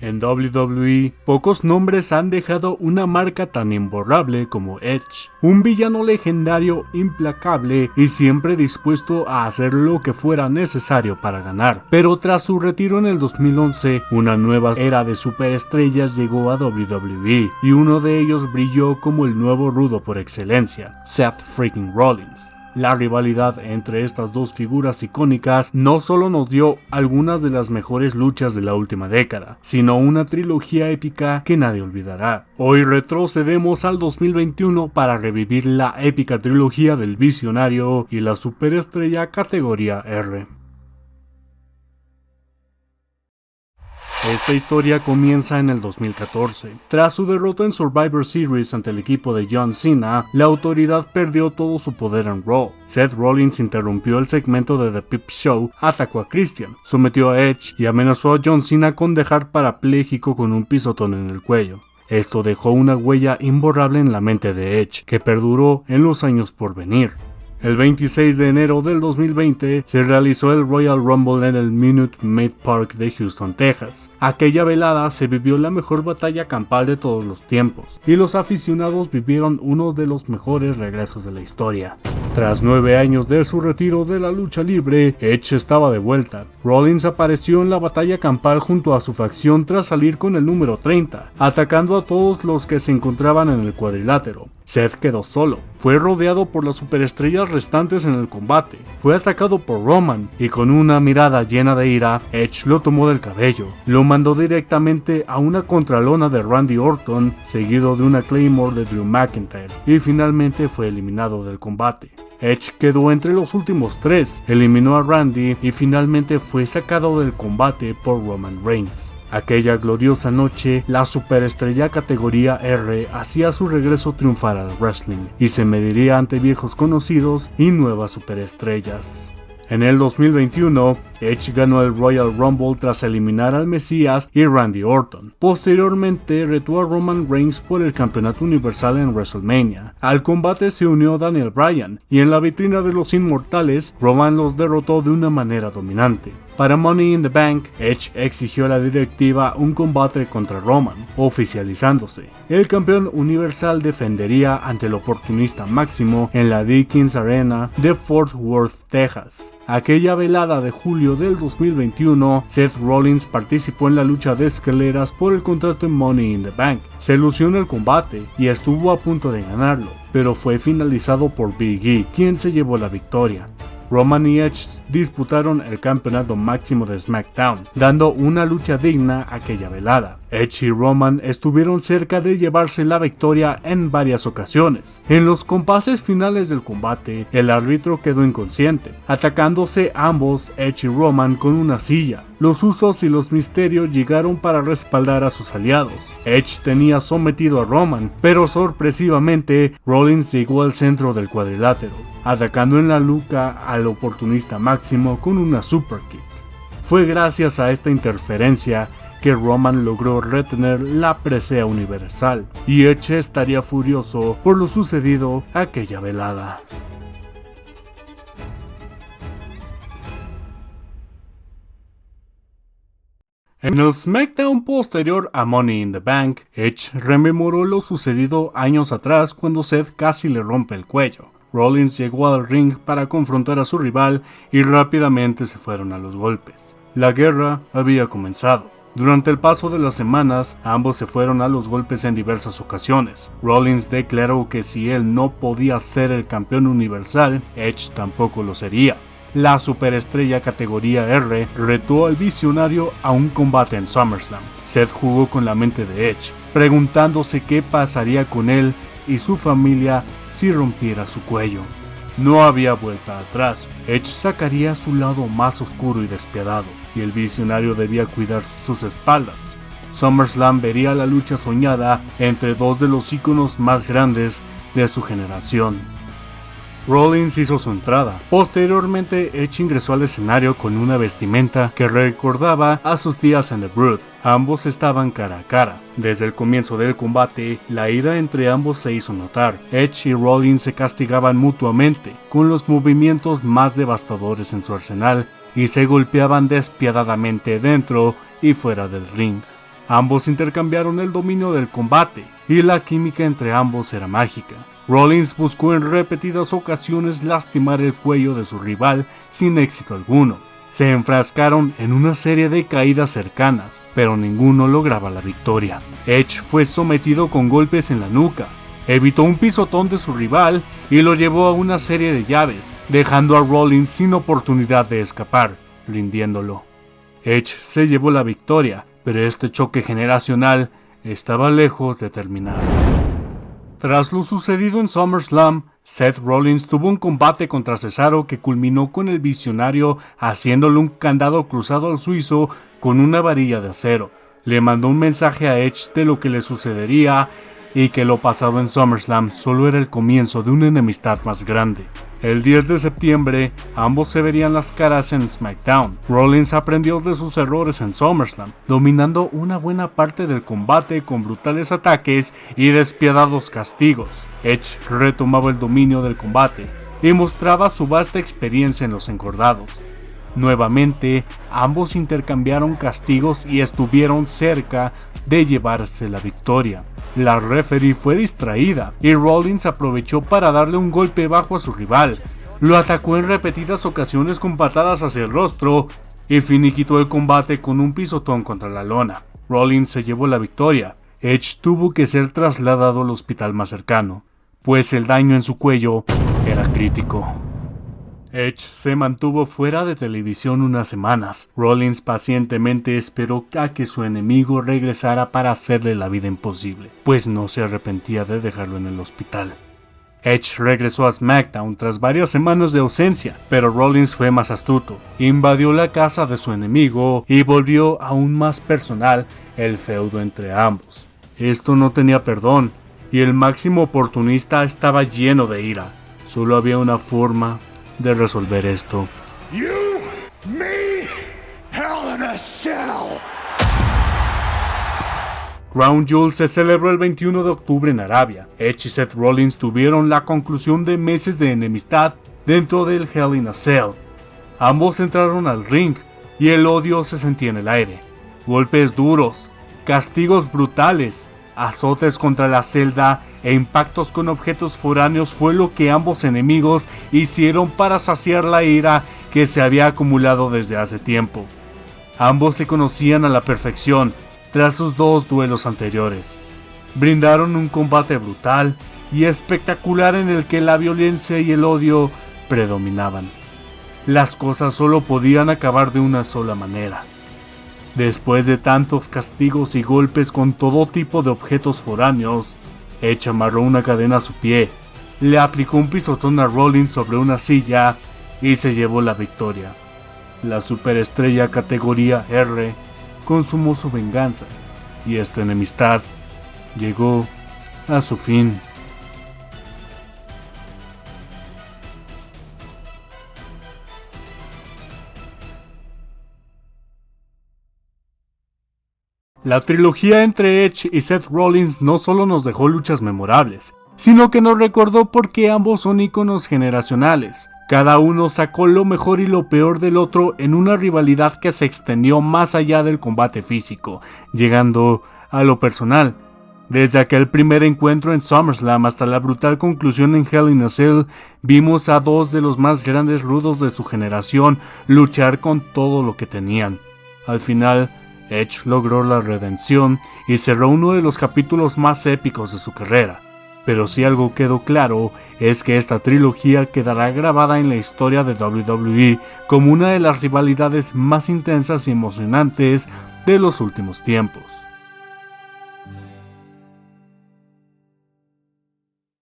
En WWE, pocos nombres han dejado una marca tan imborrable como Edge, un villano legendario implacable y siempre dispuesto a hacer lo que fuera necesario para ganar. Pero tras su retiro en el 2011, una nueva era de superestrellas llegó a WWE y uno de ellos brilló como el nuevo rudo por excelencia, Seth freaking Rollins. La rivalidad entre estas dos figuras icónicas no solo nos dio algunas de las mejores luchas de la última década, sino una trilogía épica que nadie olvidará. Hoy retrocedemos al 2021 para revivir la épica trilogía del Visionario y la superestrella categoría R. Esta historia comienza en el 2014. Tras su derrota en Survivor Series ante el equipo de John Cena, la autoridad perdió todo su poder en Raw. Seth Rollins interrumpió el segmento de The Peep Show, atacó a Christian, sometió a Edge y amenazó a John Cena con dejar parapléjico con un pisotón en el cuello. Esto dejó una huella imborrable en la mente de Edge, que perduró en los años por venir. El 26 de enero del 2020 se realizó el Royal Rumble en el Minute Maid Park de Houston, Texas. Aquella velada se vivió la mejor batalla campal de todos los tiempos, y los aficionados vivieron uno de los mejores regresos de la historia. Tras 9 años de su retiro de la lucha libre, Edge estaba de vuelta. Rollins apareció en la batalla campal junto a su facción tras salir con el número 30, atacando a todos los que se encontraban en el cuadrilátero. Seth quedó solo, fue rodeado por las superestrellas restantes en el combate, fue atacado por Roman y con una mirada llena de ira, Edge lo tomó del cabello, lo mandó directamente a una contralona de Randy Orton, seguido de una Claymore de Drew McIntyre, y finalmente fue eliminado del combate. Edge quedó entre los últimos 3, eliminó a Randy y finalmente fue sacado del combate por Roman Reigns. Aquella gloriosa noche, la superestrella categoría R hacía su regreso triunfal al wrestling y se mediría ante viejos conocidos y nuevas superestrellas. En el 2021, Edge ganó el Royal Rumble tras eliminar al Mesías y Randy Orton. Posteriormente, retó a Roman Reigns por el campeonato universal en WrestleMania. Al combate se unió Daniel Bryan, y en la vitrina de los inmortales, Roman los derrotó de una manera dominante. Para Money in the Bank, Edge exigió a la directiva un combate contra Roman, oficializándose. El campeón universal defendería ante el oportunista máximo en la Dickens Arena de Fort Worth, Texas. Aquella velada de julio del 2021, Seth Rollins participó en la lucha de escaleras por el contrato en Money in the Bank. Se lució en el combate y estuvo a punto de ganarlo, pero fue finalizado por Big E, quien se llevó la victoria. Roman y Edge disputaron el campeonato máximo de SmackDown, dando una lucha digna aquella velada. Edge y Roman estuvieron cerca de llevarse la victoria en varias ocasiones. En los compases finales del combate, el árbitro quedó inconsciente, atacándose ambos, Edge y Roman, con una silla. Los Usos y los Misterios llegaron para respaldar a sus aliados. Edge tenía sometido a Roman, pero sorpresivamente Rollins llegó al centro del cuadrilátero, atacando en la nuca al oportunista máximo con una superkick. Fue gracias a esta interferencia que Roman logró retener la presea universal, y Edge estaría furioso por lo sucedido aquella velada. En el SmackDown posterior a Money in the Bank, Edge rememoró lo sucedido años atrás cuando Seth casi le rompe el cuello. Rollins llegó al ring para confrontar a su rival y rápidamente se fueron a los golpes. La guerra había comenzado. Durante el paso de las semanas, ambos se fueron a los golpes en diversas ocasiones. Rollins declaró que si él no podía ser el campeón universal, Edge tampoco lo sería. La superestrella categoría R retó al Visionario a un combate en SummerSlam. Seth jugó con la mente de Edge, preguntándose qué pasaría con él y su familia si rompiera su cuello. No había vuelta atrás. Edge sacaría su lado más oscuro y despiadado, y el Visionario debía cuidar sus espaldas. SummerSlam vería la lucha soñada entre dos de los íconos más grandes de su generación. Rollins hizo su entrada. Posteriormente, Edge ingresó al escenario con una vestimenta que recordaba a sus días en The Brood. Ambos estaban cara a cara. Desde el comienzo del combate, la ira entre ambos se hizo notar. Edge y Rollins se castigaban mutuamente, con los movimientos más devastadores en su arsenal, y se golpeaban despiadadamente dentro y fuera del ring. Ambos intercambiaron el dominio del combate, y la química entre ambos era mágica. Rollins buscó en repetidas ocasiones lastimar el cuello de su rival sin éxito alguno. Se enfrascaron en una serie de caídas cercanas, pero ninguno lograba la victoria. Edge fue sometido con golpes en la nuca, evitó un pisotón de su rival y lo llevó a una serie de llaves, dejando a Rollins sin oportunidad de escapar, rindiéndolo. Edge se llevó la victoria, pero este choque generacional estaba lejos de terminar. Tras lo sucedido en SummerSlam, Seth Rollins tuvo un combate contra Cesaro que culminó con el visionario haciéndole un candado cruzado al suizo con una varilla de acero. Le mandó un mensaje a Edge de lo que le sucedería y que lo pasado en SummerSlam solo era el comienzo de una enemistad más grande. El 10 de septiembre, ambos se verían las caras en SmackDown. Rollins aprendió de sus errores en SummerSlam, dominando una buena parte del combate con brutales ataques y despiadados castigos. Edge retomaba el dominio del combate y mostraba su vasta experiencia en los encordados. Nuevamente, ambos intercambiaron castigos y estuvieron cerca de llevarse la victoria. La referee fue distraída y Rollins aprovechó para darle un golpe bajo a su rival. Lo atacó en repetidas ocasiones con patadas hacia el rostro y finiquitó el combate con un pisotón contra la lona. Rollins se llevó la victoria. Edge tuvo que ser trasladado al hospital más cercano, pues el daño en su cuello era crítico. Edge se mantuvo fuera de televisión unas semanas. Rollins pacientemente esperó a que su enemigo regresara para hacerle la vida imposible, pues no se arrepentía de dejarlo en el hospital. Edge regresó a SmackDown tras varias semanas de ausencia, pero Rollins fue más astuto. Invadió la casa de su enemigo y volvió aún más personal el feudo entre ambos. Esto no tenía perdón, y el máximo oportunista estaba lleno de ira. Solo había una forma de resolver esto. You, me, Hell in a Cell. Crown Jewel se celebró el 21 de octubre en Arabia. Edge y Seth Rollins tuvieron la conclusión de meses de enemistad dentro del Hell in a Cell. Ambos entraron al ring y el odio se sentía en el aire. Golpes duros, castigos brutales, azotes contra la celda e impactos con objetos foráneos fue lo que ambos enemigos hicieron para saciar la ira que se había acumulado desde hace tiempo. Ambos se conocían a la perfección tras sus dos duelos anteriores. Brindaron un combate brutal y espectacular en el que la violencia y el odio predominaban. Las cosas solo podían acabar de una sola manera. Después de tantos castigos y golpes con todo tipo de objetos foráneos, Edge amarró una cadena a su pie, le aplicó un pisotón a Rollins sobre una silla y se llevó la victoria. La superestrella categoría R consumó su venganza y esta enemistad llegó a su fin. La trilogía entre Edge y Seth Rollins no solo nos dejó luchas memorables, sino que nos recordó por qué ambos son íconos generacionales. Cada uno sacó lo mejor y lo peor del otro en una rivalidad que se extendió más allá del combate físico, llegando a lo personal. Desde aquel primer encuentro en SummerSlam hasta la brutal conclusión en Hell in a Cell, vimos a dos de los más grandes rudos de su generación luchar con todo lo que tenían. Al final, Edge logró la redención y cerró uno de los capítulos más épicos de su carrera. Pero si algo quedó claro es que esta trilogía quedará grabada en la historia de WWE como una de las rivalidades más intensas y emocionantes de los últimos tiempos.